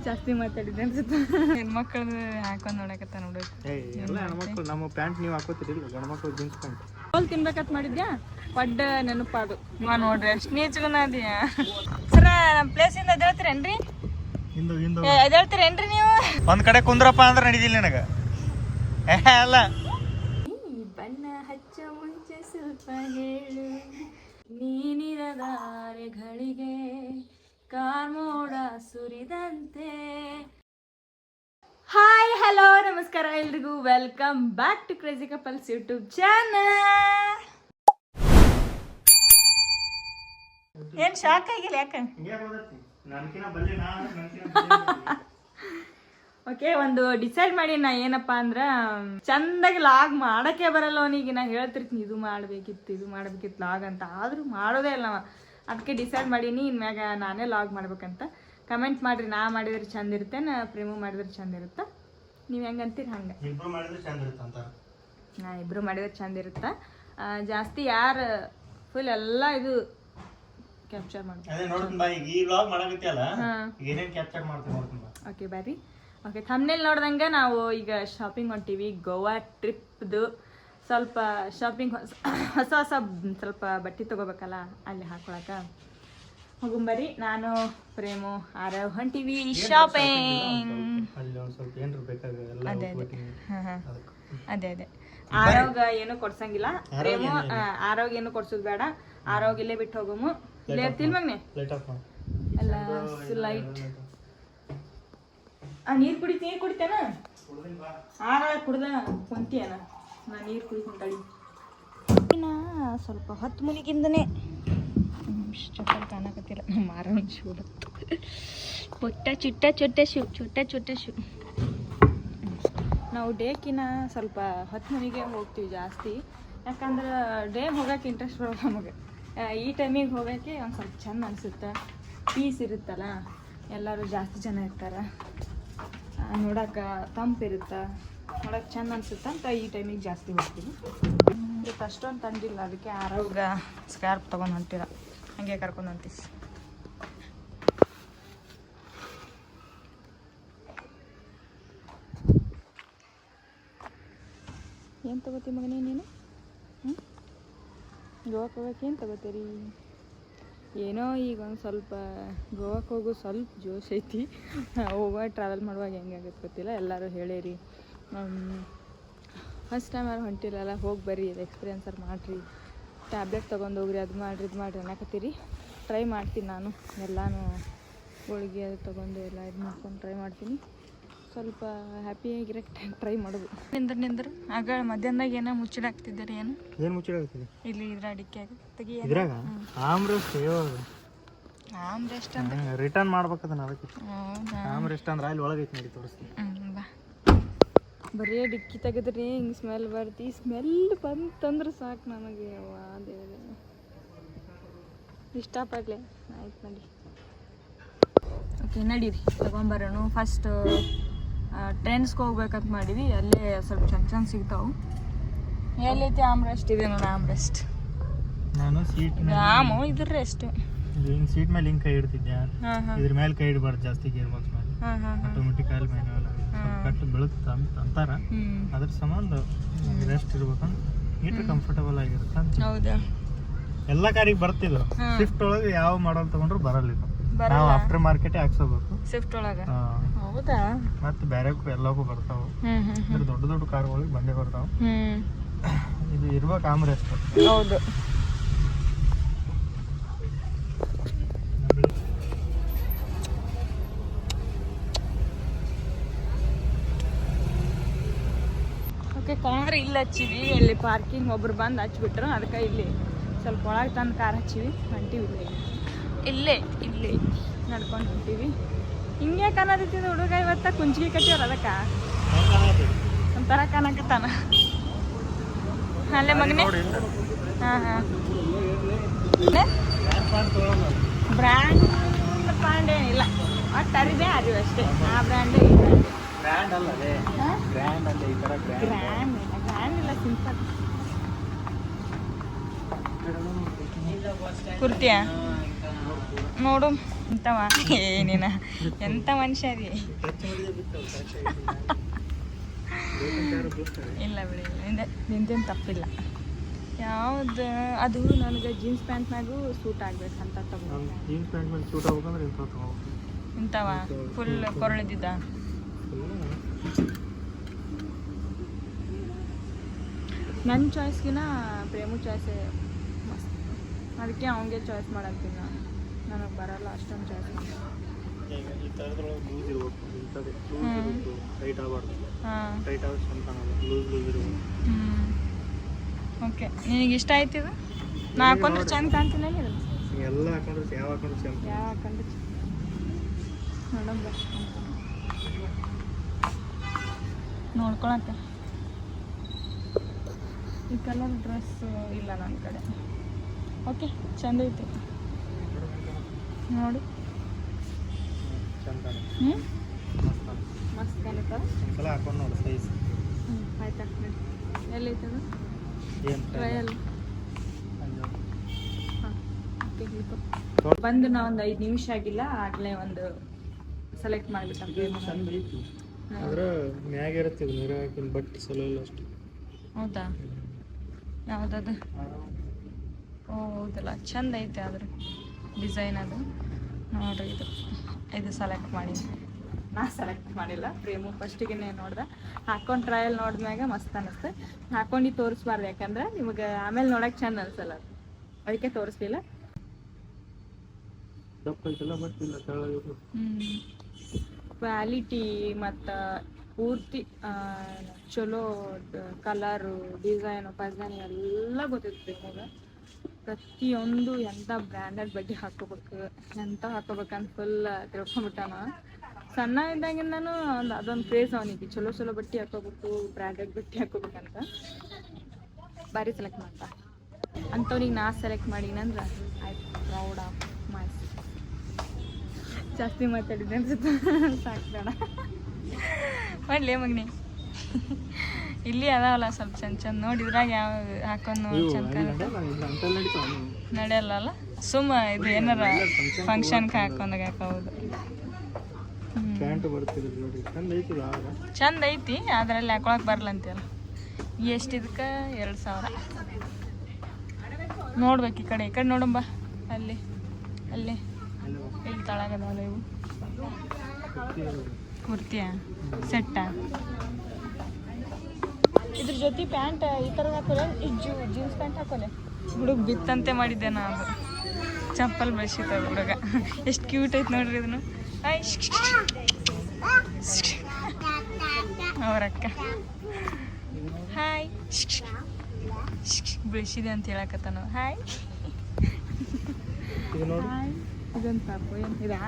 ಜಾಸ್ತಿ ಮಾತಾಡಿದ್ದೆ ಅನ್ಸುತ್ತೆ. ಹೆಣ್ಮಕ್ಳದ್ದು ಹಾಕೊಂಡು ನೋಡಕತ್ತ ನೋಡು. ಎಲ್ಲ ಹೆಣ್ಮಕ್ಳು ನಮ್ಮ ಪ್ಯಾಂಟ್ ನೀವು ಹಾಕೋತಿರಿಲ್ಲ, ಗಂಡ್ಮಕ್ಳು ಜೀನ್ಸ್ ಪ್ಯಾಂಟ್. ಹೋಲ್ ತಿನ್ಬೇಕಂತ ಮಾಡಿದ್ಯಾ, ಪಡ್ಡ ನೆನಪಾದು. ನೋಡ್ರಿ ಎಷ್ಟು ನೀಚಗನ ಅದೀಯ ಸರ. ನಮ್ಮ ಪ್ಲೇಸಿಂದ ಎದ್ದೇಳ್ತೀರೇನ್ರಿ? ಎದ್ದೇಳ್ತೀರೇನ್ರಿ ನೀವು? ಒಂದ್ ಕಡೆ ಕುಂದ್ರಪ್ಪ ಅಂದ್ರೆ ನಡೀದಿಲ್ಲ ನನಗೆ. ಅಲ್ಲ ಬಣ್ಣ ಹಚ್ಚ ಮುಂಚೆ ಸ್ವಲ್ಪ ಹೇಳು, ನೀನಿರದಾರೆಗಳಿಗೆ ಕಾರ್ಮೋಡ ಸುರಿದಂತೆ. ಹಾಯ್ ಹಲೋ ನಮಸ್ಕಾರ ಎಲ್ರಿಗೂ, welcome back to crazy couples YouTube channel. ಏನ್ ಶಾಕ್ ಆಗಿಲ್ಲ ಯಾಕೆ? ಓಕೆ, ಒಂದು ಡಿಸೈಡ್ ಮಾಡಿ ನಾ ಏನಪ್ಪಾ ಅಂದ್ರ ಚಂದಾಗಿ ಲಾಗ್ ಮಾಡಕ್ಕೆ ಬರಲ್ಲ ಅವನಿಗೆ. ನಾ ಹೇಳ್ತಿರ್ತೀನಿ ಇದು ಮಾಡ್ಬೇಕಿತ್ತು ಲಾಗ್ ಅಂತ, ಆದ್ರೂ ಮಾಡೋದೇ ಇಲ್ಲ ಅವ. ಅದಕ್ಕೆ ಡಿಸೈಡ್ ಮಾಡೀನಿ ಇನ್ಮ್ಯಾಗ ನಾನೇ ಲಾಗ್ ಮಾಡ್ಬೇಕಂತ. ಕಮೆಂಟ್ ಮಾಡ್ರಿ, ನಾ ಮಾಡಿದ್ರೆ ಚಂದ ಇರುತ್ತೆ, ನಾ ಪ್ರೇಮ ಮಾಡಿದ್ರೆ ಚಂದ ಇರುತ್ತೆ. ನೀವು ಹೆಂಗಂತೀರಿ ಹಂಗೆ. ನಾ ಇಬ್ರು ಮಾಡಿದ್ರೆ ಚಂದ ಇರುತ್ತೆ. ಜಾಸ್ತಿ ಯಾರು ಫುಲ್ ಎಲ್ಲ ಇದು ಕ್ಯಾಪ್ಚರ್ ಮಾಡ್ತೀನಿ. ಓಕೆ ಬರ್ರಿ. ಓಕೆ, ಥಂಬ್ನೇಲ್ ನೋಡ್ದಂಗೆ ನಾವು ಈಗ ಶಾಪಿಂಗ್ ಹೊಂಟೀವಿ. ಗೋವಾ ಟ್ರಿಪ್ದು ಸ್ವಲ್ಪ ಶಾಪಿಂಗ್, ಹೊಸ ಸ್ವಲ್ಪ ಬಟ್ಟೆ ತೊಗೋಬೇಕಲ್ಲ ಅಲ್ಲಿ ಹಾಕೊಳಕ್ಕೆ. ಹೋಗುಂಬರಿ, ನಾನು ಪ್ರೇಮು ಆರವ್ ಹೊಂಟೀವಿ ಶಾಪಿಂಗ್. ಅದೇ ಆರೋಗ್ಯ ಏನು ಕೊಡ್ಸಂಗಿಲ್ಲ. ಪ್ರೇಮು ಆರೋಗ್ಯ ಏನು ಕೊಡ್ಸೋದು ಬೇಡ. ಆರೋಗ್ಯ ಇಲ್ಲೇ ಬಿಟ್ಟು ಹೋಗಮು. ಇಲ್ಲೇ ಇರ್ತಿಲ್ ಮಗ್ನೆ ಎಲ್ಲ ಲೈಟ್. ನೀರು ಕುಡಿತೇನ? ಆಗ ಕುಡ್ದ ಕುಂತಿಯನ? ನಾ ನೀರು ಕುಡಿತೀನಿ ತಡಿ. ಸ್ವಲ್ಪ ಹೊತ್ತು ಮುನಿಗಿಂದನೇ ಚಪ್ಪಲ್ ಕಾಣಕತ್ತಿಲ್ಲ. ಮಾರೋಣ ಶೂ ಚೊಟ್ಟ ಶೂ. ನಾವು ಡೇಕಿನ ಸ್ವಲ್ಪ ಹೊತ್ತು ಮನೆಗೆ ಹೋಗ್ತೀವಿ ಜಾಸ್ತಿ. ಯಾಕಂದ್ರೆ ಡೇ ಹೋಗೋಕೆ ಇಂಟ್ರೆಸ್ಟ್ ಬರೋಲ್ಲ ನಮಗೆ. ಈ ಟೈಮಿಗೆ ಹೋಗೋಕ್ಕೆ ಒಂದು ಸ್ವಲ್ಪ ಚೆಂದ ಅನಿಸುತ್ತೆ. ಪೀಸ್ ಇರುತ್ತಲ್ಲ, ಎಲ್ಲರೂ ಜಾಸ್ತಿ ಜನ ಇರ್ತಾರೆ, ನೋಡೋಕೆ ತಂಪಿರುತ್ತೆ, ನೋಡೋಕೆ ಚೆಂದ ಅನಿಸುತ್ತೆ ಅಂತ ಈ ಟೈಮಿಗೆ ಜಾಸ್ತಿ ಹೋಗ್ತೀವಿ. ಇವತ್ತು ಅಷ್ಟೊಂದು ತಂದಿಲ್ಲ, ಅದಕ್ಕೆ ಆರೋಗ್ಯ ಸ್ಕಾರ್ಪ್ ತೊಗೊಂಡು ಹೊಂಟಿರ, ಹಾಗೆ ಕರ್ಕೊಂಡು ಹೊಂಟೀವಿ. ಏನು ತಗೋತಿ ಮಗನೇ ನೀನು? ಗೋವಾಕ್ಕೆ ಹೋಗೋಕೆ ಏನು ತಗೋತೀರಿ? ಏನೋ ಈಗ ಒಂದು ಸ್ವಲ್ಪ ಗೋವಾಕ್ಕೆ ಹೋಗೋ ಸ್ವಲ್ಪ ಜೋಶ್ ಐತಿ. ಹೋಗುವಾಗ ಟ್ರಾವೆಲ್ ಮಾಡುವಾಗ ಹೆಂಗಾಗತ್ತೆ ಗೊತ್ತಿಲ್ಲ. ಎಲ್ಲರೂ ಹೇಳಿರಿ, ಫಸ್ಟ್ ಟೈಮ್ ಯಾರು ಹೊಂಟಿರಲ್ಲ, ಹೋಗಿ ಬರ್ರಿ, ಇದು ಎಕ್ಸ್ಪೀರಿಯನ್ಸರ್ ಮಾಡಿರಿ, ಟ್ಯಾಬ್ಲೆಟ್ ತೊಗೊಂಡು ಹೋಗ್ರಿ, ಅದು ಮಾಡಿರಿ ಅನ್ನಕತ್ತೀರಿ. ಟ್ರೈ ಮಾಡ್ತೀನಿ ನಾನು ಎಲ್ಲನೂ, ಹೋಳಿಗೆ ಅದು ತೊಗೊಂಡು ಎಲ್ಲ ಇದು ಮಾಡ್ಕೊಂಡು ಟ್ರೈ ಮಾಡ್ತೀನಿ. ಸ್ವಲ್ಪ ಹ್ಯಾಪಿಯಾಗಿರಕ್ಕೆ ಟ್ರೈ ಮಾಡೋದು. ನಿಂದ್ರ ಆಗ ಮಧ್ಯಾಹ್ನದಾಗ ಏನೋ ಮುಚ್ಚಿಡಾಕ್ತಿದ್ದಾರೆ. ಏನು ಮುಚ್ಚಿಡಾಕ್ತಿದೆ? ಇಲ್ಲಿ ಇದ್ರ ಅಡಿಕೆ ಇದ್ರಾಗ ಆಮ್ರೆಸ್ಟ್ ಅಂತ ರಿಟರ್ನ್ ಮಾಡ್ಬೇಕದನ್ನ. ಅದಕ್ಕೆ ಆಮ್ರೆಸ್ಟ್ ಅಂದ್ರೆ ಅಲ್ಲಿ ಒಳಗೈತಿ ನೋಡಿ, ತೋರಿಸ್ತೀನಿ. ಬರೀ ಡಿಕ್ಕಿ ತೆಗೆದ್ರಿ ಹಿಂಗೆ ಸ್ಮೆಲ್ ಬರ್ತಿ. ಸ್ಮೆಲ್ ಬಂತಂದ್ರೆ ಸಾಕು ನಮಗೆ. ಅದೇ ಇಷ್ಟಪಡ್ಲೆ. ಆಯ್ತು ನಡಿ. ಓಕೆ ನಡೀರಿ, ತಗೊಂಬರೋಣ. ಫಸ್ಟ್ ಟ್ರೆಂಡ್ಸ್ಗೆ ಹೋಗ್ಬೇಕಂತ ಮಾಡೀವಿ. ಅಲ್ಲೇ ಸ್ವಲ್ಪ ಚಂದ ಸಿಗ್ತಾವೆ. ಎಲ್ಲೈತಿ ಆಮ್ರೆಸ್ಟ್? ಇದೆ ನೋಡಿ ಆಮ್ರೆಸ್ಟ್. ನಾನು ಸೀಟ್ ಇದ್ರ ಎಷ್ಟು ಸೀಟ್ ಮೇಲೆ ಹಿಂಗೆ ಕೈ ಇಡ್ತಿದ್ದೆ. ಇದ್ರ ಮೇಲೆ ಕೈ ಇಡಬಾರ್ದು ಜಾಸ್ತಿ, ಗೇರ್ ಬಾಕ್ಸ್ ಮೇಲೆ. ಆಟೋಮೆಟಿಕ್ ಆಲ್ ಮ್ಯಾನುವಲ್ ಕಟ್ಟು ಬೀಳುತ್ತೆ ಅಂತ ಅಂತಾರ. ಅದ್ರ ಸಂಬಂಧ ರೆಸ್ಟ್ ಇರ್ಬೇಕಂತ ಇಟ್ಟು ಕಂಫರ್ಟಬಲ್ ಆಗಿರುತ್ತೆ ಅಂತ. ಹೌದಾ? ಎಲ್ಲ ಕಾರಿಗೆ ಬರ್ತಿದ್ರು. ಸ್ವಿಫ್ಟ್ ಒಳಗೆ ಯಾವ ಮಾಡಲ್ ತಗೊಂಡ್ರು ಬರಲ್ಲ ಇದು. ನಾವು ಆಫ್ಟರ್ ಮಾರ್ಕೆಟ್ ಹಾಕ್ಸೋಬೇಕು ಸ್ವಿಫ್ಟ್ ಒಳಗೆ. ಹೌದಾ? ಮತ್ತೆ ಬೇರೆ ಎಲ್ಲಕ್ಕೂ ಬರ್ತಾವ. ದೊಡ್ಡ ದೊಡ್ಡ ಕಾರ್ಗಳಿಗೆ ಬಂದೇ ಬರ್ತಾವ. ಇದು ಇರ್ಬೇಕು ಆಮ್ರೆಸ್ಟ್. ಹೌದು. ಓಕೆ, ಕಾರ್ ಇಲ್ಲಿ ಹಚ್ಚಿವಿ. ಇಲ್ಲಿ ಪಾರ್ಕಿಂಗ್ ಒಬ್ರು ಬಂದು ಹಚ್ಬಿಟ್ರು, ಅದಕ್ಕೆ ಇಲ್ಲಿ ಸ್ವಲ್ಪ ಒಳಗೆ ತಂದು ಕಾರ್ ಹಚ್ಚಿವಿ. ಹೊಂಟಿವಿ ಇಲ್ಲೇ ನಡ್ಕೊಂಡು ಹೊಂಟೀವಿ. ಹಿಂಗೆ ಕಾಣತಿದ್ದ ಹುಡುಗ ಇವತ್ತ ಕುಂಚಿಗೆ ಕಟ್ಟಿವ್ರ, ಅದಕ್ಕೆ ಒಂಥರ ಕಾಣಕತ್ತಾನ. ಅಲ್ಲೇ ಮಗನೇ. ಬ್ರ್ಯಾಂಡ್ ಬ್ರ್ಯಾಂಡ್ ಏನಿಲ್ಲ, ಒಟ್ಟು ಅರಿದೇ ಅರಿವು ಅಷ್ಟೇ. ಆ ಬ್ರ್ಯಾಂಡ್ ಗ್ರ್ಯಾಂಡ್ ಇಲ್ಲ, ಸಿಂಪಲ್. ಕುರ್ತಿಯ ನೋಡು, ಎಂತವ ಏನೇನ ಎಂತ ಮನುಷ್ಯ ರೀ. ಇಲ್ಲ ಬಿಡಿ, ನಿಂದೇನು ತಪ್ಪಿಲ್ಲ. ಯಾವ್ದು ಅದು ನನಗೆ ಜೀನ್ಸ್ ಪ್ಯಾಂಟ್ ಮ್ಯಾಗೂ ಸೂಟ್ ಆಗ್ಬೇಕಂತ ತಗೋ. ಜೀನ್ಸ್ ಪ್ಯಾಂಟ್ ಮೇಲೆ ಸೂಟ್ ಆಗ್ಬೇಕಂದ್ರೆ ಇಂಥವ ಫುಲ್ ಕೊರಳಿದ್ದ. ನನ್ನ ಚಾಯ್ಸ್ಗಿನ ಪ್ರೇಮು ಚಾಯ್ಸೇ ಮಸ್ತ್. ಅದಕ್ಕೆ ಅವನಿಗೆ ಚಾಯ್ಸ್ ಮಾಡಂತೀನಿ ನಾನು. ನನಗೆ ಬರಲ್ಲ ಅಷ್ಟೊಂದು ಚಾಯ್ಸ್ ಮಾಡಿ. ಓಕೆ, ನಿನಗೆ ಇಷ್ಟ ಆಯ್ತಿದು? ನಾ ಹಾಕೊಂಡ್ರೆ ಚಂದ ಕಾಣ್ತೀನಿ. ಎಲ್ಲ ಹಾಕೊಂಡ್ರೆ ಯಾವ ಹಾಕೊಂಡ್ರೆ ಚಂದ, ಯಾವ ಹಾಕೊಂಡ್ರೆ ನೋಡಂಬ ನೋಡ್ಕೊಳಕ್ಕೆ. ಈ ಕಲರ್ ಡ್ರೆಸ್ ಇಲ್ಲ ನನ್ನ ಕಡೆ. ಓಕೆ, ಚಂದ ಐತಿ ನೋಡು. ಮಸ್ತ್ ಕಾಣುತ್ತಾ? ಒಂದ್ಸಲ ಹಾಕೊಂಡು ನೋಡಿ ಸೈಜ್. ಆಯ್ತಾ, ಎಲ್ಲೈತದ ಟ್ರಯಲ್? ಬಂದು ನಾ ಒಂದು 5 ನಿಮಿಷ ಆಗಿಲ್ಲ, ಆಗಲೇ ಒಂದು ಸೆಲೆಕ್ಟ್ ಮಾಡಿಬಿಟ್ಟಂತೆ. ಚಂದ ಐತಿ, ಆದ್ರೆ ಮ್ಯಾಗ ಇರುತ್ತೆ ನೀರು ಹಾಕಿನ ಬಟ್ಟೆ ಸಲ ಇಲ್ಲ ಅಷ್ಟು. ಹೌದಾ? ಯಾವುದದು? ಓ ಹೌದಲ್ಲ, ಚಂದ ಐತೆ ಆದ್ರೆ ಡಿಸೈನ್. ಅದು ನೋಡ್ರಿ, ಇದು ಸೆಲೆಕ್ಟ್ ಮಾಡಿ. ನಾ ಸೆಲೆಕ್ಟ್ ಮಾಡಿಲ್ಲ, ಪ್ರೇಮು ಫಸ್ಟಿಗೆ ನೋಡ್ದೆ. ಹಾಕೊಂಡು ಟ್ರಯಲ್ ನೋಡಿದ್ಮ್ಯಾಗ ಮಸ್ತ್ ಅನ್ನಿಸ್ತು. ಹಾಕೊಂಡು ತೋರಿಸ್ಬಾರ್ದು, ಯಾಕಂದ್ರೆ ನಿಮಗೆ ಆಮೇಲೆ ನೋಡೋಕೆ ಚಂದ ಅನ್ಸಲ್ಲ, ಅದಕ್ಕೆ ತೋರಿಸ್ಲಿಲ್ಲ. ಕ್ವಾಲಿಟಿ ಮತ್ತು ಪೂರ್ತಿ ಚಲೋ ಕಲರು, ಡಿಸೈನು, ಪೈಜಾನಿ ಎಲ್ಲ ಗೊತ್ತಿತ್ತು ನಿಮಗೆ. ಪ್ರತಿಯೊಂದು ಎಂಥ ಬ್ರ್ಯಾಂಡೆಡ್ ಬಟ್ಟೆ ಹಾಕೋಬೇಕು, ಎಂಥ ಹಾಕೋಬೇಕಂತ ಫುಲ್ ತಿಳ್ಕೊಂಬಿಟ್ಟಾನ. ಸಣ್ಣ ಇದ್ದಾಗಿಂದ ನಾನು ಅದೊಂದು ಕ್ರೇಜ್ ಅವನಿಗೆ, ಚಲೋ ಚಲೋ ಬಟ್ಟೆ ಹಾಕೋಬೇಕು, ಬ್ರ್ಯಾಂಡೆಡ್ ಬಟ್ಟೆ ಹಾಕೋಬೇಕಂತ. ಭಾರಿ ಸೆಲೆಕ್ಟ್ ಮಾಡ್ತಾ ಅಂಥವ್ನಿಗೆ ನಾ ಸೆಲೆಕ್ಟ್ ಮಾಡೀನಂದ್ರೆ ಆಯ್ತು, ಪ್ರೌಡ್ ಆಫ್ ಮೈ. ಜಾಸ್ತಿ ಮಾತಾಡಿದ್ದೆ ಅನ್ಸುತ್ತೆ, ಸಾಕು ಬೇಡ ಮಾಡಲಿ ಮಗನಿ. ಇಲ್ಲಿ ಅದಾವಲ್ಲ ಸ್ವಲ್ಪ ಚಂದ ಚಂದ ನೋಡಿದ್ರಾಗ ಯಾವ ಹಾಕೊಂಡು ಚಂದ ಕಾಣುತ್ತೆ. ನಡೆಯಲ್ಲ ಸುಮ್ಮ ಇದು ಏನಾರ ಫಂಕ್ಷನ್ಗೆ ಹಾಕೊಂಡಾಗ ಹಾಕೋದು. ಚಂದ ಐತಿ, ಅದರಲ್ಲಿ ಹಾಕೊಳಕ್ ಬರಲ್ಲ ಅಂತೀಯಲ್ಲ. ಎಷ್ಟು ಇದಕ್ಕೆ? 2000. ನೋಡ್ಬೇಕು, ಈ ಕಡೆ ನೋಡಂಬ. ಅಲ್ಲಿ ಅಲ್ಲಿ ಇಲ್ಲಿ ತಳಗದವಲ್ಲ ಇವು ಕುರ್ತಿಯ ಸೆಟ್ಟ. ಇದ್ರ ಜೊತೆ ಪ್ಯಾಂಟ್ ಈ ಥರದ ಹಾಕೋಲ್ಲ, ಜೀನ್ಸ್ ಪ್ಯಾಂಟ್ ಹಾಕೋಲೆ. ಹುಡುಗ ಬಿತ್ತಂತೆ ಮಾಡಿದ್ದೆ ನಾನು. ಚಪ್ಪಲ್ ಬೆಳ್ಸಿತ್ತದ ಹುಡುಗ. ಎಷ್ಟು ಕ್ಯೂಟ್ ಐತೆ ನೋಡ್ರಿ ಇದನ್ನು. ಅವರಕ್ಕ ಹಾಯ್ ಬೆಳ್ಸಿದೆ ಅಂತ ಹೇಳಕತ್ತಾನ. Hi hi. ಇದೊಂದು ಪಾಪು ಏನು ಇದಾ?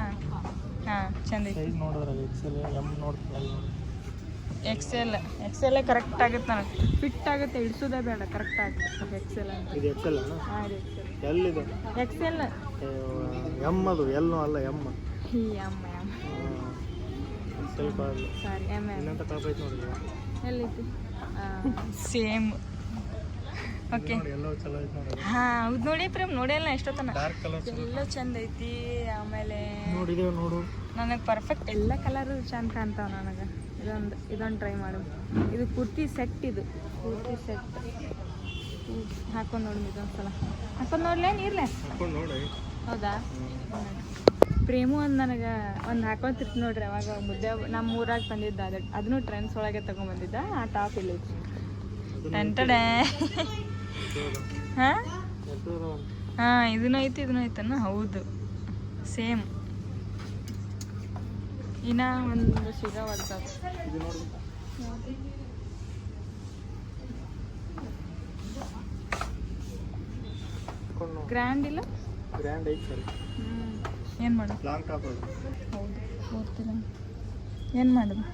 ಹಾಂ, ಚಂದ ಐತಿ. ಎಕ್ಸೆಲ್ ಕರೆಕ್ಟ್ ಆಗುತ್ತೆ ನನಗೆ, ಫಿಟ್ ಆಗುತ್ತೆ, ಇಳಿಸೋದೇ ಬೇಡ, ಕರೆಕ್ಟ್ ಆಗುತ್ತೆ. ಎಕ್ಸೆಲ್ ಅಂತ. ಇದು ಎಕ್ಸೆಲ್ ಅಲ್ಲ? ಹಾಂ, ಇದು ಎಲ್ಲಿದೆ? ಎಕ್ಸೆಲ್. ಎಮ್ ಅದು, ಎಲ್ಲೋ ಅಲ್ಲ, ಎಮ್. ಎಮ್ ಸ್ವಲ್ಪ ಸಾರಿ, ಎಮ್. ಇನ್ನಂತ ಟಾಪ್ ಐತೆ ನೋಡಿ, ಎಲ್ಲೈತಿ? ಸೇಮ್. ಓಕೆ, ಎಲ್ಲೋ ಚಲೋ ಐತೆ ನೋಡಿ. ಹಾಂ ಹೌದು ನೋಡಿ ಪ್ರೇಮ್, ನೋಡಿಲ್ಲ ಎಷ್ಟೊತ್ತನ. ಡಾರ್ಕ್ ಕಲರ್ ಎಲ್ಲ ಚಂದ ಐತಿ. ಆಮೇಲೆ ನೋಡಿದೇವೆ ನೋಡು, ನನಗೆ ಪರ್ಫೆಕ್ಟ್ ಎಲ್ಲ ಕಲರು ಚಂದ ಕಾಣ್ತಾವ ನನಗೆ. ಇದೊಂದು ಟ್ರೈ ಮಾಡು. ಇದು ಕುರ್ತಿ ಸೆಟ್, ಇದು ಕುರ್ತಿ ಸೆಟ್ ಹಾಕೊಂಡು ನೋಡಿ. ಇದೊಂದ್ಸಲ ಹಾಕೊಂಡು ನೋಡ್ಲೇ, ನೀರ್ಲೆ ಹಾಕೊಂಡು ನೋಡಿ. ಹೌದಾ? ಪ್ರೇಮು ನನಗೆ ಒಂದು ಹಾಕೋತಿರ್ತಿ ನೋಡ್ರಿ, ಅವಾಗ ಮುದ್ದೆ ನಮ್ಮ ಊರಾಗ ಬಂದಿದ್ದ. ಅದನ್ನು ಟ್ರೆಂಡ್ಸ್ ಒಳಗೆ ತೊಗೊಂಬಂದಿದ್ದ. ಆ ಟಾಪ್ ಇಲ್ಲ ಟೆಂಟಡೆ. ಹಾಂ ಹಾಂ, ಇದನ್ನೂ ಐತನ? ಹೌದು, ಸೇಮ್. ಇನ್ನ ಒಂದು ಸಿಗವಲ್ದು. ಗ್ರ್ಯಾಂಡ್ ಇಲ್ಲ? ಗ್ರ್ಯಾಂಡ್ ಐತೆ ಸರ್. ಏನು ಮಾಡೋದು? ಲಾಂಗ್ ಟಾಪ್ ಅದು. ಹೌದು, ಗೊತ್ತಿಲ್ಲ ಏನು ಮಾಡೋದು.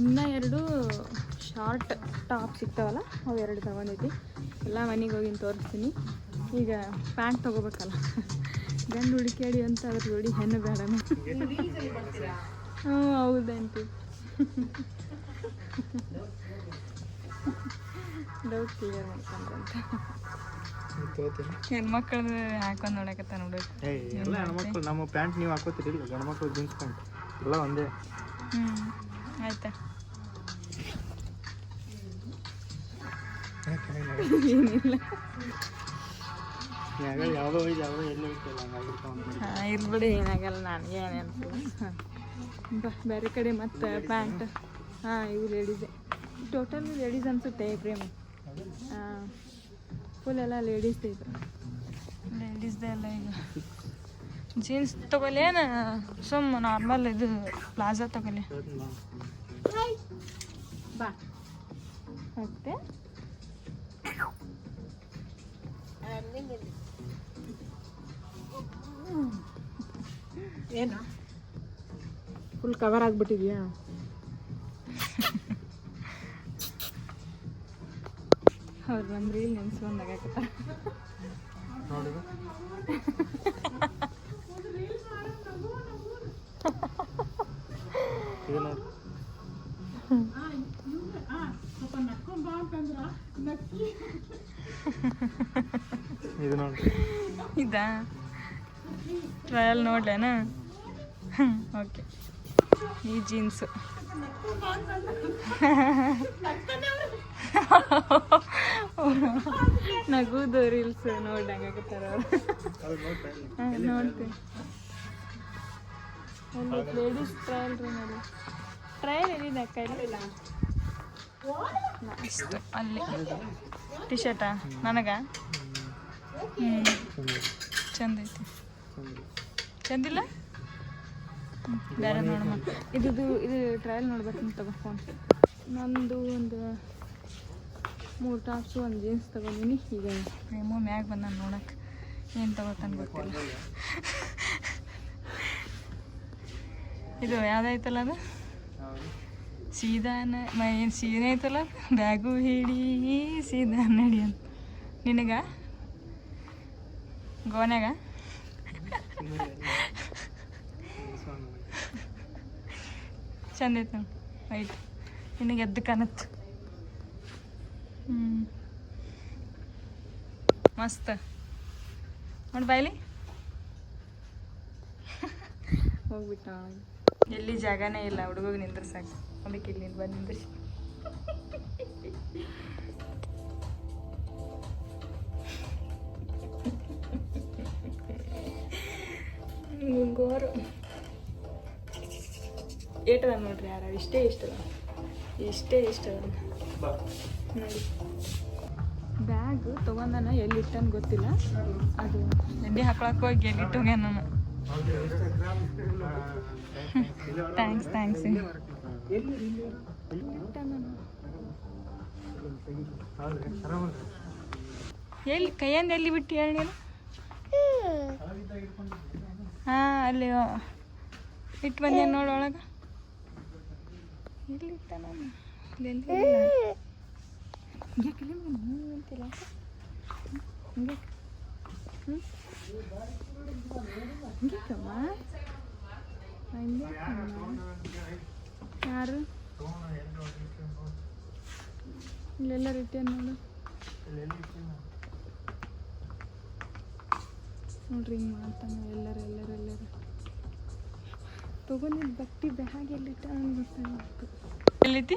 ಇನ್ನೂ 2 ಶಾರ್ಟ್ ಟಾಪ್ ಸಿಗ್ತಾವಲ್ಲ, ಅವು 2 ತಗೊಂಡಿದ್ವಿ. ಎಲ್ಲ ಮನೆಗೆ ಹೋಗಿ ತೋರಿಸ್ತೀನಿ. ಈಗ ಪ್ಯಾಂಟ್ ತೊಗೋಬೇಕಲ್ಲ, ಗಂಡು ಹುಡುಕ್ಯಾಡಿ ಅಂತ ಅದ್ರ ಜೋಡಿ ಹೆಣ್ಣು ಬೇಡ. ಹ್ಞೂ ಹೌದಂತಿ. Doubt clear ಮಾಡ್ಕೊಂಡ್ರಂತ. ತಗೋತೀನಿ. ಹೆಣ್ಮಕ್ಳದ್ದು ಹಾಕೊಂಡು ನೋಡಕತ್ತ ನೋಡು. ಎಲ್ಲ ಹೆಣ್ಮಕ್ಳು ನಮ್ಮ ಪ್ಯಾಂಟ್ ನೀವು ಹಾಕೋತೀರಿಲ್ಲ, ಗಂಡ್ಮಕ್ಳು ಜೀನ್ಸ್ ಪ್ಯಾಂಟ್ ಎಲ್ಲ ಒಂದೇ. ಆಯ್ತಾ ಏನಿಲ್ಲ, ಯಾವುದೋ ಯಾವುದೋ ಎಲ್ಲಿ ಹೋಗ್ತಿಲ್ಲ ಹಂಗಾಗಿ ಇರ್ಬಿಡಿ, ಏನಾಗಲ್ಲ. ನನಗೆ ಏನೇನು ಬೇರೆ ಕಡೆ ಮತ್ತು ಪ್ಯಾಂಟ್. ಇವು ಲೇಡೀಸೇ, ಟೋಟಲ್ ಲೇಡೀಸ್ ಅನ್ಸುತ್ತೆ ಪ್ರೇಮ. ಫುಲ್ ಎಲ್ಲ ಲೇಡೀಸ್ ಇದು, ಲೇಡೀಸ್ದೇ ಎಲ್ಲ. ಈಗ ಜೀನ್ಸ್ ತಗೊಳ್ಳಿ ಏನು ಸುಮ್ಮ ನಾರ್ಮಲ್ ಇದು ಪ್ಲಾಜಾ ತಗೊಳ್ಳಿ. ಬಾ ಮತ್ತೆ ಏನು ಫುಲ್ ಕವರ್ ಆಗಿಬಿಟ್ಟಿದ್ಯಾ? ಅವ್ರು ನಮ್ಮ ರೀಲ್ ನೆನ್ಸ್ಕೊಂಡಾಗತ್ತ ನೋಡಿ. ಇದು ನೋಡಿ, ಇದು ನೋಡಿ. ಇದಾ ಟ್ರಯಲ್ ನೋಡ್ಲೇನಾ? ಓಕೆ. ಈ ಜೀನ್ಸು ನಗುದು ರೀಲ್ಸ್ ನೋಡ್ದಂಗಾಗತ್ತಾರ ಅವ್ರು. ನೋಡ್ತೀನಿ. ಲೇಡೀಸ್ ಟ್ರಯಲ್ ರೀ ನೋಡಿ. ಟ್ರಯಲ್ ಏನಿದೆ ಅಕ್ಕ? ಇಲ್ಲ ಇಷ್ಟು ಅಲ್ಲಿ ಟಿ ಶರ್ಟಾ ನನಗ? ಚಂದ ಐತಿ. ಚಂದಿಲ್ಲ? ಬೇರೆ ನೋಡಮ್ಮ. ಇದು ಟ್ರಯಲ್ ನೋಡ್ಬೇಕಂತ ತಗೋ ಫೋನ್. ನಂದು ಒಂದು 3 ಟಾಪ್ಸು, ಒಂದು ಜೀನ್ಸ್ ತಗೊಂಡಿನಿ. ಈಗ ನೇಮೋ ಮ್ಯಾಗ ಬಂದ ನೋಡಕ್ಕೆ ಏನು ತಗೋತಾನೆ ಗೊತ್ತಿಲ್ಲ. ಇದು ಯಾವ್ದಾಯ್ತಲ್ಲ ಅದು ಸೀದಾನ ಏನು ಸೀದಾ ಐತಲ್ಲ, ಬ್ಯಾಗು ಹಿಡಿ ಸೀದಾ ನಡಿ ಅಂತ. ನಿನಗ ಗೋನ್ಯಾಗ ಚಂದ ಐತೆ ನೋಡಿ, ವೈಟ್. ನಿನಗೆ ಎದ್ದು ಕಾಣತ್ತು. ಮಸ್ತ್ ನೋಡಿ ಬಾಯ್ಲಿ. ಹೋಗ್ಬಿಟ್ಟ, ಎಲ್ಲಿ ಜಾಗನೇ ಇಲ್ಲ ಹುಡುಗೋಗಿ ನಿಂದ್ರಸಾಕ. ಅದಕ್ಕೆ ಇಲ್ಲಿ ಬಂದು ನಿಂದ್ರಿಸಿ. ಗೋರು ಏಟದ ನೋಡ್ರಿ, ಯಾರು ಇಷ್ಟೇ ಇಷ್ಟದ ನೋಡಿ. ಬ್ಯಾಗ್ ತೊಗೊಂಡನ ಎಲ್ಲಿಟ್ಟನ್ ಗೊತ್ತಿಲ್ಲ. ಅದು ಎಣ್ಣೆ ಹಾಕೊಳಕ್ಕೆ ಹೋಗಿ ಎಲ್ಲಿಟ್ಟು ಹೋಗ್ಯಾನ ನಾನು. ಥ್ಯಾಂಕ್ಸ್. ಎಲ್ಲಿ ಕೈಯಿಂದ ಎಲ್ಲಿ ಬಿಟ್ಟು ಹೇಳಿ ನೀನು? ಅಲ್ಲಿ ಇಟ್ಟು ಬಂದೆ ನೋಡಿ ಒಳಗೆ. ಎಲ್ಲಿ ಇಟ್ಟ ನಾನು? ಯಾರು ಇಲ್ಲೆಲ್ಲ ರಿಟರ್ನ್ ನೋಡು ನೋಡ್ರಿ, ಹಿಂಗೆ ಮಾಡ್ತಾನೆ. ಎಲ್ಲರೂ ತಗೊಂಡಿದ್ದು ಬಟ್ಟೆ ಬ್ಯಾಗ್ ಎಲ್ಲಿಟ್ಟ ಗೊತ್ತಾಗುತ್ತೆ. ಎಲ್ಲೈತಿ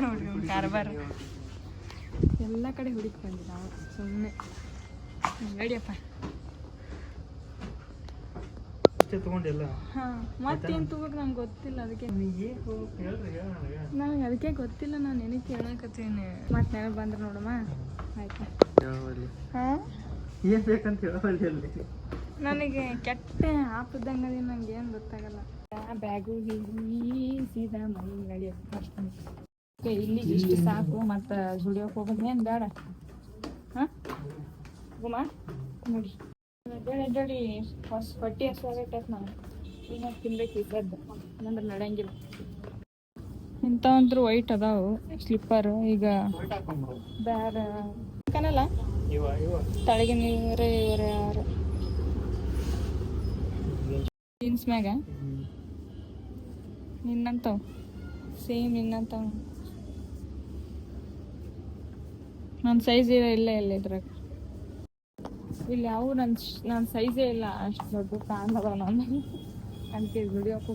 ನೋಡ್ರಿ ಕಾರ್ಬಾರ. ಎಲ್ಲ ಕಡೆ ಹುಡುಕಿ ಬಂದಿ ನಾವು ಸುಮ್ಮನೆ. ನಡಿಯಪ್ಪ. ತಗೊಂಡಿಲ್ಲ. ಮತ್ತೇನು ತಗೋಬೇಕು ನಂಗೆ ಗೊತ್ತಿಲ್ಲ. ಅದಕ್ಕೆ ನನಗೆ ಅದಕ್ಕೆ ಗೊತ್ತಿಲ್ಲ. ನಾನು ಏನಕ್ಕೆ ಕೇಳಕತ್ತೀನಿ. ಮತ್ತೆ ನೆನಪು ಬಂದ್ರೆ ನೋಡಮ್ಮ. ಆಯ್ತಾ? ಏನು ಬೇಕಂತ ಹೇಳಿ. ನನಗೆ ಕೆಟ್ಟ ಹಾಪಿದ್ದಂಗೆ ಅದೇ, ನಂಗೆ ಏನು ಗೊತ್ತಾಗಲ್ಲ. ಬ್ಯಾಗು ಸೀದಾ ಮನೆ ನಡಿಯೋದು. ಇಲ್ಲಿಗೆ ಇಷ್ಟು ಸಾಕು. ಮತ್ತು ಜುಡಿಯೋಕೆ ಹೋಗೋದು ಏನು ಬೇಡ. ಗುಮ್ಮ ನೋಡಿ ಎದ್ದೇಳಿ ಹೊಟ್ಟೆ ಹಸುವಾಗೈತೆ. ನಾನು ಈಗ ತಿನ್ಬೇಕು ಇದ್ದದ್ದು, ಅಂದ್ರೆ ನಡೆಯಂಗಿಲ್ಲ. ಇಂಥವಂತೂ ವೈಟ್ ಅದಾವು ಸ್ಲಿಪ್ಪರು. ಈಗ ಬೇರೆ ಕನಲ್ಲ ತಳಗಿನ ಇವರೇ ಯಾರು ಜೀನ್ಸ್ ಮ್ಯಾಗ ನಿನ್ನಂತವ್ ಸೇಮ್ ನಿನ್ನಂತವ್ ನನ್ನ ಸೈಜ್ ಇಲ್ಲ ಇದ್ರಾಗ. ಇಲ್ಲಿ ಯಾವ ನನ್ನ ಸೈಜೇ ಇಲ್ಲ, ಅಷ್ಟು ದೊಡ್ಡ ಕಾಣದ ನಾನು ಅದಕ್ಕೆ ದುಡಿಯೋಕೆ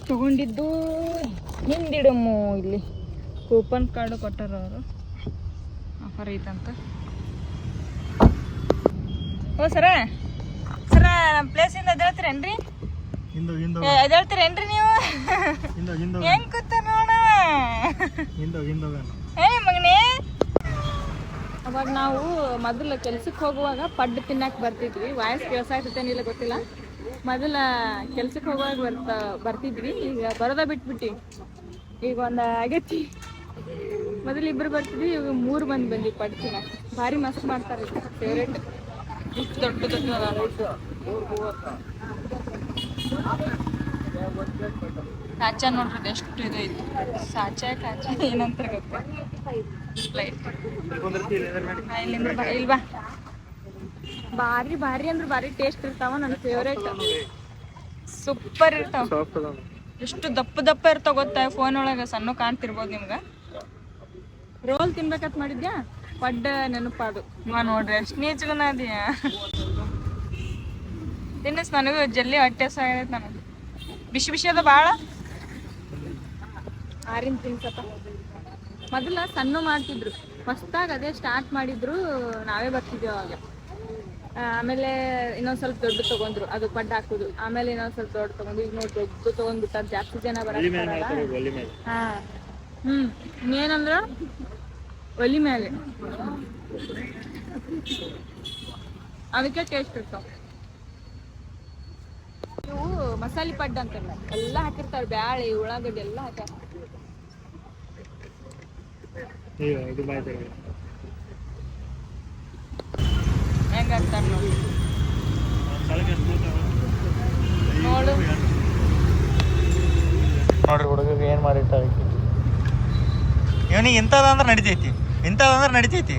ತಗೊಂಡಿದ್ದು ಹಿಂದಿಡಮ್ಮು. ಇಲ್ಲಿ ಕೂಪನ್ ಕಾರ್ಡ್ ಕೊಟ್ಟಾರ ಅವರು, ಆಫರ್ ಐತಂತ. ಓ ಸರ ನಮ್ಮ ಪ್ಲೇಸಿಂದ ಎದ್ದೇಳ್ತೀರೇನ್ರಿ? ಎದ್ದೇಳ್ತೀರೇನ್ರಿ ನೀವು? ಹೆಂಗ್ ಕೂತ ನೋಡ ಮಗನೇ. ಅವಾಗ ನಾವು ಮೊದಲು ಕೆಲ್ಸಕ್ಕೆ ಹೋಗುವಾಗ ಪಡ್ಡು ತಿನ್ನಕ್ಕೆ ಬರ್ತಿದ್ವಿ. ವಾಯ್ಸ್ ಕೇಳ್ಸಾಗ್ತೇನಿಲ್ಲ ಗೊತ್ತಿಲ್ಲ. ಮೊದಲ ಕೆಲ್ಸಕ್ಕೆ ಹೋಗುವಾಗ ಬರ್ತಿದ್ವಿ. ಈಗ ಬರೋದ ಬಿಟ್ಬಿಟ್ಟು ಈಗ ಒಂದು ಆಗೈತಿ. ಮೊದಲು 2 ಬರ್ತಿದ್ವಿ, ಈಗ 3 ಮಂದಿ ಬಂದ್ವಿ ಪಡ್ಡು ತಿನ್ನಕ್ಕೆ. ಭಾರಿ ಮಸ್ತ್ ಮಾಡ್ತಾರೆ, ಫೇವ್ರೇಟ್. ಇಷ್ಟು ದೊಡ್ಡ ಕಾಚ ನೋಡ್ರಿ ಎಷ್ಟು ಇದು ಐತಿ. ಸಾಚ ಕಾಚ ಏನಂತಾರೆ ಗೊತ್ತಾ? ಇಲ್ವಾ ಭಾರಿ ಅಂದ್ರೆ ಭಾರಿ ಟೇಸ್ಟ್ ಇರ್ತಾವ. ನನ್ನ ಫೇವ್ರೇಟ್, ಸೂಪರ್ ಇರ್ತಾವ. ಎಷ್ಟು ದಪ್ಪ ಇರ್ತಾವ ಗೊತ್ತಾ? ಫೋನ್ ಒಳಗೆ ಸಣ್ಣ ಕಾಣ್ತಿರ್ಬೋದು ನಿಮ್ಗೆ. ರೋಲ್ ತಿನ್ಬೇಕಂತ ಮಾಡಿದ್ಯಾ? ಪಡ್ಡ ನೆನಪದು ನೋಡ್ರಿ ಎಷ್ಟು ನೀಚಗನ ಅದೀಯ. ತಿನ್ನಿಸ್, ನನಗೂ ಜಲ್ದಿ ಹೊಟ್ಟೆ ಸಾಗೈತೆ. ನನಗೆ ಬಿಸಿ ಅದ ಭಾಳ. ಆರಿನ ತಿನ್ಸಪ್ಪ. ಮೊದಲ ಸಣ್ಣ ಮಾಡ್ತಿದ್ರು, ಹೊಸ್ದಾಗಿ ಅದೇ ಸ್ಟಾರ್ಟ್ ಮಾಡಿದ್ರು. ನಾವೇ ಬರ್ತಿದ್ವಿ ಅವಾಗ. ಆಮೇಲೆ ಇನ್ನೊಂದು ಸ್ವಲ್ಪ ದೊಡ್ಡ ತೊಗೊಂಡ್ರು, ಅದು ಪಡ್ಡು ಹಾಕೋದು. ಆಮೇಲೆ ಇನ್ನೊಂದು ಸ್ವಲ್ಪ ದೊಡ್ಡ ತೊಗೊಂಡು, ಈಗ ನೋಡಿ ದೊಡ್ಡ ತೊಗೊಂಡ್ಬಿಟ್ಟಾರ. ಜಾಸ್ತಿ ಜನ ಬರಲ್ಲ. ಹಾಂ ಇನ್ನೇನಂದ್ರ ಒಲಿ ಮೇಲೆ ಅದಕ್ಕೆ ಟೇಸ್ಟ್ ಇರ್ತಾವ. ಇವು ಮಸಾಲೆ ಪಡ್ಡು ಅಂತಲ್ಲ, ಎಲ್ಲ ಹಾಕಿರ್ತಾರೆ. ಬ್ಯಾಳೆ, ಉಳ್ಳಾಗಡ್ಡಿ ಎಲ್ಲ ಹಾಕ್ಯಾರ. ಹೆಂಗ ಹಾಕ್ತಾರ ನೋಡಿ ನೋಡು. ನೋಡ್ರಿ ಹುಡುಗ ಏನು ಮಾಡಿರ್ತಾರೆ. ಇವನಿಗೆ ಇಂಥದಂದ್ರೆ ನಡಿತೈತಿ.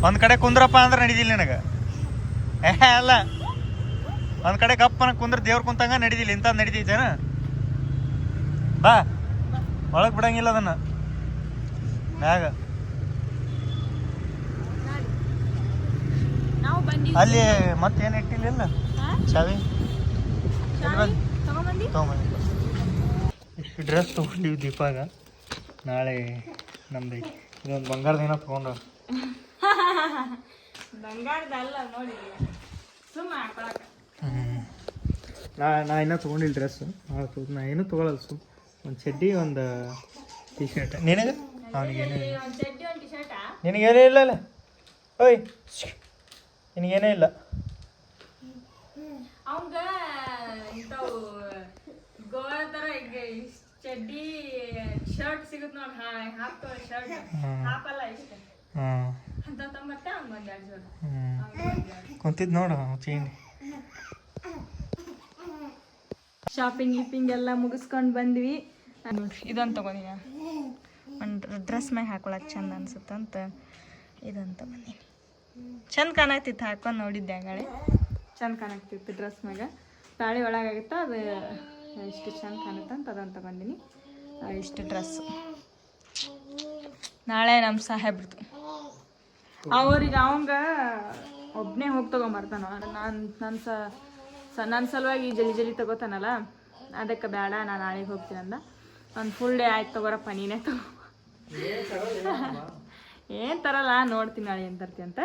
ಒಂದು ಕಡೆ ಕುಂದ್ರಪ್ಪ ಅಂದ್ರೆ ನಡಿದಿಲ್ಲ ನಿನಗೆ. ಅಲ್ಲ, ಒಂದು ಕಡೆ ಗಪ್ಪನ ಕುಂದ್ರ ದೇವ್ರ ಕುಂತಂಗ ನಡಿದಿಲ್ಲ. ಇಂಥದ್ದು ನಡಿತೈತೇನ? ಬಾ ಒಳಗೆ ಬಿಡಂಗಿಲ್ಲ ಅದನ್ನು ಮ್ಯಾಗ. ಅಲ್ಲಿ ಮತ್ತೇನು ಇಟ್ಟಿಲ್ಲ ಚಾವಿ ತಗೊಂಬಂದಿ. ಇಷ್ಟು ಡ್ರೆಸ್ ತೊಗೊಂಡಿವಿ ದೀಪಾಗ. ನಾಳೆ ನಮ್ದು ಇದೊಂದು ಬಂಗಾರದೇನೋ ತೊಗೊಂಡು. ಬಂಗಾರದಲ್ಲ ನೋಡಿ, ಸುಮ್ಮ ಹಾಕೊಳಕ. ನಾ ಇನ್ನೂ ತೊಗೊಂಡಿಲ್ಲ ಡ್ರೆಸ್ಸು. ನಾ ಏನೂ ತೊಗೊಳಲ್ಲ. ಒಂದು ಚಡ್ಡಿ, ಒಂದು ಟಿ ಶರ್ಟ್. ನಿನಗೆ? ಅವನಿಗೇನೂ ಇಲ್ಲ. ನಿನಗೇನೇ ಇಲ್ಲ ಅಲ್ಲ? ಓಯ್, ನಿನಗೇನೇ ಇಲ್ಲ. ಅವಂಗ ಇಂಥವು ಗೋವಾ ಥರ ಚಡ್ಡಿ ಶರ್ಟ್ ಸಿಗುತ್ತೆ ನೋಡಿ, ಹಾಫ್ ಶರ್ಟ್ ಹಾಪಲ್ಲ ಇಷ್ಟ ಅಂತ ಮತ್ತೆ ಅವ್ನು ಬಂದ 2 ಜೋಡಿ ಕುಂತಿದ್ ನೋಡು ಚೇಂಜ್. ಶಾಪಿಂಗ್ ಎಲ್ಲ ಮುಗಿಸ್ಕೊಂಡು ಬಂದ್ವಿ. ಇದೊಂದು ತೊಗೊಂಡಿನ, ಒಂದು ಡ್ರೆಸ್ ಮ್ಯಾಗ ಹಾಕೊಳಕ್ಕೆ ಚಂದ ಅನ್ಸುತ್ತಂತ ಇದೊಂದು ತೊಗೊಂಡಿನಿ. ಚಂದ ಕಾಣಾಕ್ತಿತ್ತು ಹಾಕೊಂಡು ನೋಡಿದ್ದೆ ಆಗಾಳೆ. ಚಂದ ಕಾಣಾಕ್ತಿತ್ತು ಡ್ರೆಸ್ ಮ್ಯಾಗ. ತಾಳಿ ಒಳಗಾಗಿತ್ತು, ಅದು ಇಷ್ಟು ಚಂದ ಕಾಣುತ್ತೆ ಅಂತ ಅದನ್ನು ತೊಗೊಂಡಿನಿ. ಇಷ್ಟು ಡ್ರೆಸ್ಸು ನಾಳೆ ನಮ್ಮ ಸಾಹೇಬ್ರದ್ದು. ಅವ್ರಿಗೆ ಅವಂಗ ಒಬ್ಬನೇ ಹೋಗಿ ತೊಗೊಂಬರ್ತಾನ. ನನ್ನ ಸಲುವಾಗಿ ಜಲ್ದಿ ತಗೋತಾನಲ್ಲ, ಅದಕ್ಕೆ ಬೇಡ ನಾನು ನಾಳೆಗೆ ಹೋಗ್ತೀನಿ ಅಂದ. ಒಂದು ಫುಲ್ ಡೇ ಆಯ್ತು ತಗೋರಪ್ಪ, ನೀನೇ ತಗೋ. ಏನು ತರಲ್ಲ, ನೋಡ್ತೀನಿ ನಾಳೆ ಏನು ತರ್ತಿ ಅಂತ.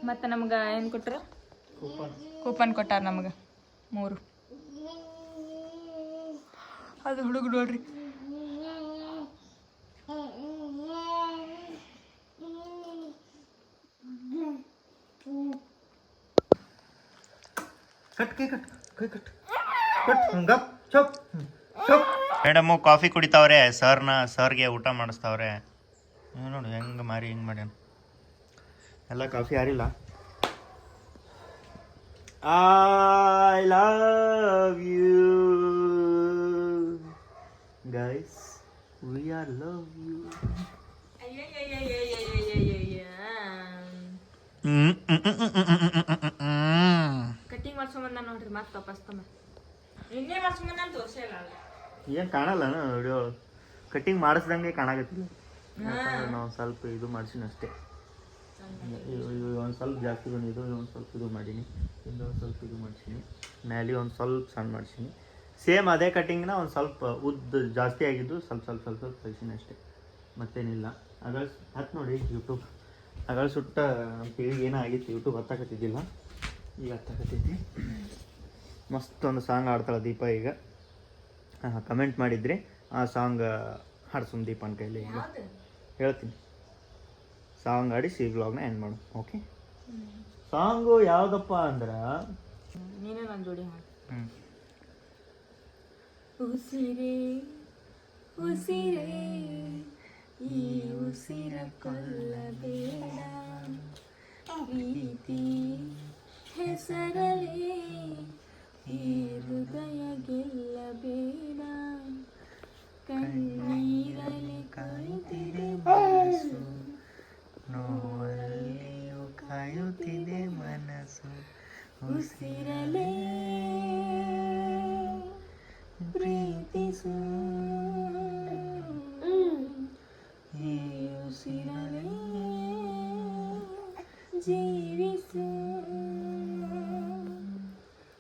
ಮತ್ತು ನಮ್ಗೆ ಏನು ಕೊಟ್ಟರು? ಕೂಪನ್ ಕೊಟ್ಟಾರ ನಮ್ಗೆ 3. ಅದು ಹುಡುಗ ನೋಡ್ರಿ, ಮೇಡಮು ಕಾಫಿ ಕುಡಿತಾವ್ರೆ. ಸರ್ಗೆ ಊಟ ಮಾಡಿಸ್ತಾವ್ರೆ. ನೋಡಿ ಹೆಂಗೆ ಮಾರಿ ಹಿಂಗೆ ಮಾಡ್ಯಾನ. ಎಲ್ಲ ಕಾಫಿ ಯಾರಿಲ್ಲ. I love you guys, we are love you. Cutting ಮಾಡ್ಸ್ಕೊಂಬಂದ ನೋಡ್ರಿ ಮತ್ತೆ ವಾಪಸ್ ತಮ್ಮ ಇನ್ನೇ ಮಾಡ್ಸ್ಕೊಂಬಂದ ತೋರ್ಸೇ ಇಲ್ಲ ಏನು ಕಾಣಲ್ಲ ವಿಡಿಯೋ ಕಟ್ಟಿಂಗ್ ಮಾಡಿಸ್ದಂಗೆ ಕಾಣಾಕತ್ತಿಲ್ಲ ನಾವು ಸ್ವಲ್ಪ ಇದು ಮಾಡ್ಸಿನಿ ಅಷ್ಟೇ ಒಂದು ಸ್ವಲ್ಪ ಜಾಸ್ತಿ ಬಂದಿದ್ದು ಒಂದು ಸ್ವಲ್ಪ ಇದು ಮಾಡೀನಿ ಒಂದು ಸ್ವಲ್ಪ ಇದು ಮಾಡ್ಸೀನಿ ಮ್ಯಾಲೆ ಒಂದು ಸ್ವಲ್ಪ ಸಣ್ಣ ಮಾಡ್ಸೀನಿ ಸೇಮ್ ಅದೇ ಕಟ್ಟಿಂಗ್ನ ಒಂದು ಸ್ವಲ್ಪ ಉದ್ದ ಜಾಸ್ತಿ ಆಗಿದ್ದು ಸ್ವಲ್ಪ ಕಳ್ಸೀನಿ ಅಷ್ಟೇ ಮತ್ತೇನಿಲ್ಲ ಆಗ ಹತ್ತು ನೋಡಿ ಯೂಟ್ಯೂಬ್ ಆಗ ಸುಟ್ಟ ನಮ್ಮ ಟಿವಿಗೆ ಏನೋ ಆಗಿತ್ತು ಯೂಟ್ಯೂಬ್ ಹತ್ತಾಕತ್ತಿದ್ದಿಲ್ಲ ಈಗ ಹತ್ತಾಕತ್ತೈತಿ ಮಸ್ತ್ ಒಂದು ಸಾಂಗ್ ಆಡ್ತಾಳೆ ದೀಪ ಈಗ ಕಮೆಂಟ್ ಮಾಡಿದ್ರಿ ಆ ಸಾಂಗ್ ಹಾಡ್ಸುಮ್ ದೀಪನ ಕೈಲಿ ಈಗ ಹೇಳ್ತೀನಿ ಸಾಂಗ್ ಆಡಿಸಿ ಈ ವ್ಲಾಗ್ನ ಎಂಡ್ ಮಾಡು ಓಕೆ ಸಾಂಗು ಯಾವುದಪ್ಪ ಅಂದ್ರೆ ನೀನೇ ನನ್ನ ಜೋಡಿ ಹಾಡು ಉಸಿರೇ ಉಸಿರೇ ಈ ಉಸಿರ ಕೊಲ್ಲಬೇಡ ಪ್ರೀತಿ ಹೆಸರಲೇ ಈ ಹೃದಯ ಗೆಲ್ಲಬೇಡ ಕಣ್ಣೀರಲಿ ಕಳೆದಿದೆ ಮನಸ್ಸು ನೋವಲ್ಲಿಯೂ ಕಾಯುತ್ತಿದೆ ಮನಸ್ಸು ಉಸಿರಲೇ ಪ್ರೀತಿಸು ಈ ಉಸಿರಲೇ ಜೀವಿಸು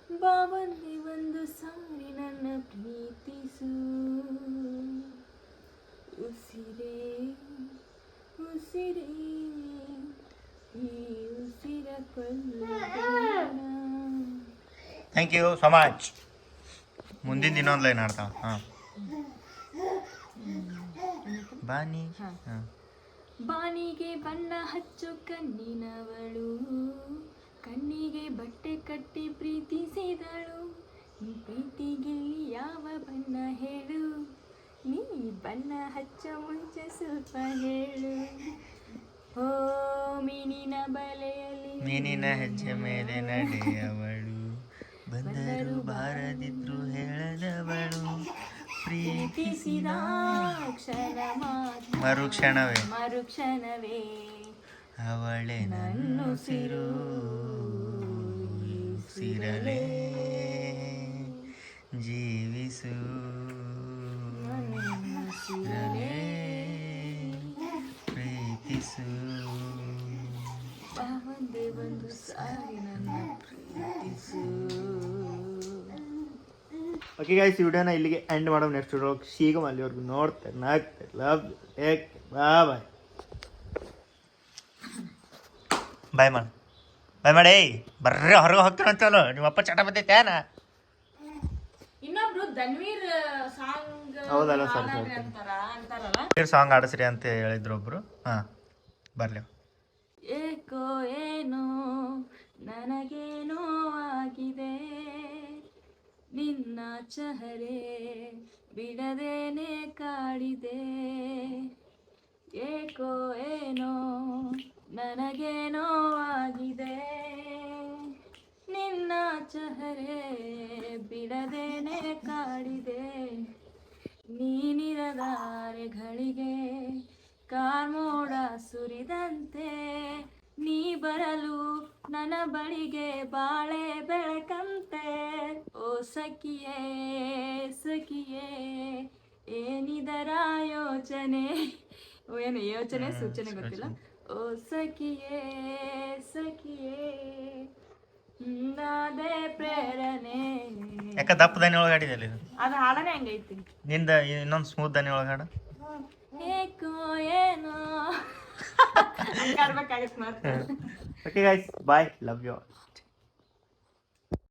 ಬಾವಂದೆ ಒಂದು ಸಾರಿ ನನ್ನ ಪ್ರೀತಿಸು ಉಸಿರೇ ಉಸಿರೇ ಈ ಉಸಿರ ಕೊಲ್ಲಬೇಡ. ಥ್ಯಾಂಕ್ ಯು ಸೊ ಮಚ್ ಮುಂದಿನ ಇನ್ನೊಂದು ಲೈನ್ ಆಡ್ತಾವ ಹಾಂ ಬಾನಿ ಹಾಂ ಬಾನಿಗೆ ಬಣ್ಣ ಹಚ್ಚು ಕಣ್ಣಿನವಳು ಕಣ್ಣಿಗೆ ಬಟ್ಟೆ ಕಟ್ಟಿ ಪ್ರೀತಿಸಿದಳು ಈ ಪ್ರೀತಿಗೆ ಯಾವ ಬಣ್ಣ ಹೇಳು ನೀ ಬಣ್ಣ ಹಚ್ಚ ಮುಂಚೆ ಸ್ವಲ್ಪ ಹೇಳು ಓ ಮೀನಿನ ಬಲೆಯಲ್ಲಿ ಮೀನಿನ ಹೆಜ್ಜೆ ಮೇಲೆ ನಡೆಯವಳು ಬಂದರು ಬಾರದಿದ್ರು ಹೇಳದವಳು ಪ್ರೀತಿಸಿದ ಕ್ಷಣ ಮಾತ್ರ ಮರುಕ್ಷಣವೇ ಅವಳೆ ನನ್ನುಸಿರು ಉಸಿರಲೇ ಜೀವಿಸು ಉಸಿರಲೇ ಪ್ರೀತಿಸು ಒಂದೇ ಒಂದು ಸಾರಿ ನನ್ನ ಪ್ರೀತಿಸು. ಓಕೆ ಗೈಸ್ ಈ ವಿಡಿಯೋನ ಇಲ್ಲಿಗೆ ಎಂಡ್ ಮಾಡೋ ನೆಕ್ಸ್ಟ್ ವಿಡಿಯೋ ಸಿಗೋ ಅಲ್ಲಿವರೆಗೂ ನೋಡ್ತಾರೆ ನಾಗ್ತಾರೆ ಲವ್ ಟೇಕ್ ಬಾಯ್ ಬಾಯ್ ಮಾಡಿ ಬಾಯ್ ಮಾಡಿ ಬರ್ರಿ ಹೊರಗೆ ಹೋಗ್ತಾನೆ ಅಂತಲ್ಲ ನಿಮ್ಮ ಅಪ್ಪ ಚಟ ಬರ್ತೈತೇನ ಇನ್ನೊಬ್ರು ಧನ್ವೀರ್ ಸಾಂಗ್ ಹೌದಲ್ಲ ಸರ್ ಅಂತಾರಲ್ಲ ಸಾಂಗ್ ಆಡಿಸ್ರಿ ಅಂತ ಹೇಳಿದ್ರು ಒಬ್ರು ಹಾಂ ಬರಲಿ ಏಕೋ ಏನೋ ನನಗೇನೋ ಆಗಿದೆ ನಿನ್ನ ಚಹರೆ ಬಿಡದೇನೆ ಕಾಡಿದೆ ಏಕೋ ಏನೋ ನನಗೇನೋ ಆಗಿದೆ ನಿನ್ನ ಚಹರೆ ಬಿಡದೇನೆ ಕಾಡಿದೆ ನೀನಿರದಾರೆಗಳಿಗೆ ಕಾರ್ಮೋಡ ಸುರಿದಂತೆ ನೀ ಬರಲು ನನ್ನ ಬಳಿಗೆ ಬಾಳೆ ಬೆಳಕಂತೆ ಓ ಸಖಿಯೇ ಸಖಿಯೇ ಏನಿದರ ಯೋಚನೆ ಏನು ಯೋಚನೆ ಸೂಚನೆ ಗೊತ್ತಿಲ್ಲ ಓ ಸಖಿಯೇ ಸಖಿಯೇ ನಾದೇ ಪ್ರೇರಣೆ ಯಾಕ ದಪ್ಪ ದನಿ ಒಳಗೆ ಹಾಡಿದಲ್ಲಿ ಅದು ಹಾಡನೆ ಹಂಗೈತಿ ನಿಂದ ಇನ್ನೊಂದು ಸ್ಮೂತ್ ದನಿ ಒಳಗೆ ಹಾಡು ಏಕೋ ಏನೋ ಆಡ್ಬೇಕಾಗತ್ತೆ ಮತ್ತೆ okay guys bye love you